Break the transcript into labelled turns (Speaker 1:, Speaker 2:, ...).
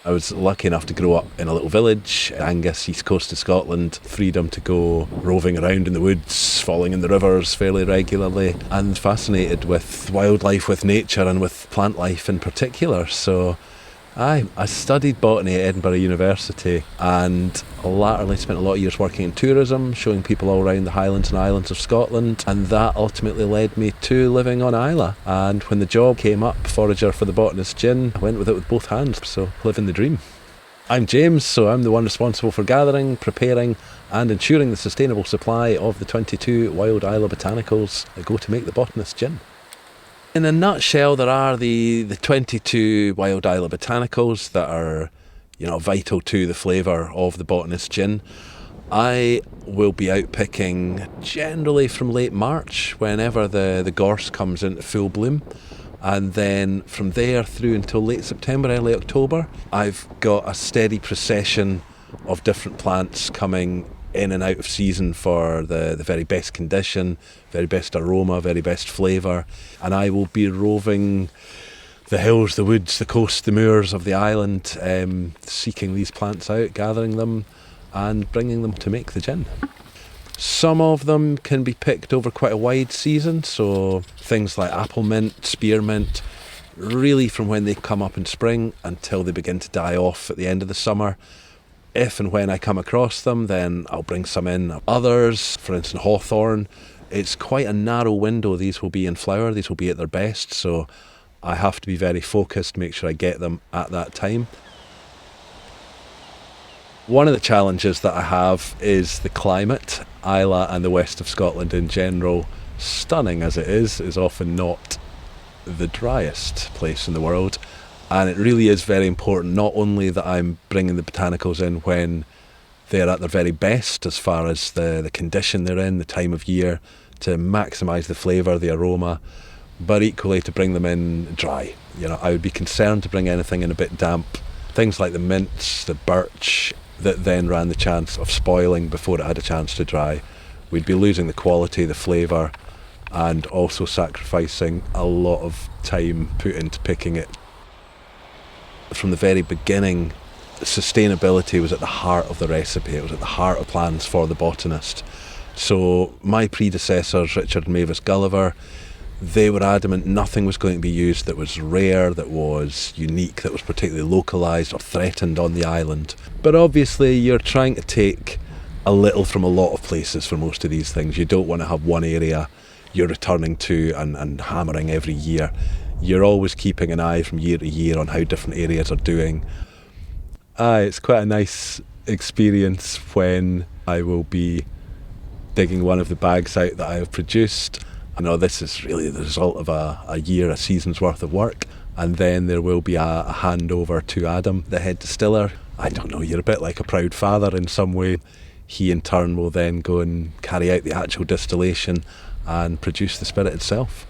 Speaker 1: I was lucky enough to grow up in a little village, Angus, east coast of Scotland. Freedom to go roving around in the woods, falling in the rivers fairly regularly, and fascinated with wildlife, with nature and with plant life in particular. So I studied botany at Edinburgh University and latterly spent a lot of years working in tourism, showing people all around the Highlands and Islands of Scotland, and that ultimately led me to living on Islay. And when the job came up, Forager for the Botanist gin, I went with it with both hands, so living the dream. I'm James, so I'm the one responsible for gathering, preparing and ensuring the sustainable supply of the 22 wild Islay botanicals that go to make the Botanist gin. In a nutshell, there are the 22 wild Islay botanicals that are, vital to the flavour of the Botanist gin. I will be out picking generally from late March, whenever the gorse comes into full bloom. And then from there through until late September, early October, I've got a steady procession of different plants coming in and out of season for the very best condition, very best aroma, very best flavour. And I will be roving the hills, the woods, the coast, the moors of the island, seeking these plants out, gathering them and bringing them to make the gin. Some of them can be picked over quite a wide season, so things like apple mint, spearmint, really from when they come up in spring until they begin to die off at the end of the summer. If and when I come across them, then I'll bring some in. Others, for instance hawthorn, it's quite a narrow window these will be in flower, these will be at their best, so I have to be very focused, make sure I get them at that time. One of the challenges that I have is the climate. Islay and the west of Scotland in general, stunning as it is often not the driest place in the world. And it really is very important, not only that I'm bringing the botanicals in when they're at their very best as far as the condition they're in, the time of year, to maximise the flavour, the aroma, but equally to bring them in dry. I would be concerned to bring anything in a bit damp. Things like the mints, the birch, that then ran the chance of spoiling before it had a chance to dry. We'd be losing the quality, the flavour, and also sacrificing a lot of time put into picking it. From the very beginning, sustainability was at the heart of the recipe. It was at the heart of plans for the Botanist. So my predecessors, Richard and Mavis Gulliver, they were adamant nothing was going to be used that was rare, that was unique, that was particularly localised or threatened on the island. But obviously you're trying to take a little from a lot of places for most of these things. You don't want to have one area you're returning to and hammering every year. You're always keeping an eye from year to year on how different areas are doing. It's quite a nice experience when I will be digging one of the bags out that I have produced. I know this is really the result of a year, a season's worth of work, and then there will be a handover to Adam, the head distiller. I don't know, you're a bit like a proud father in some way. He in turn will then go and carry out the actual distillation and produce the spirit itself.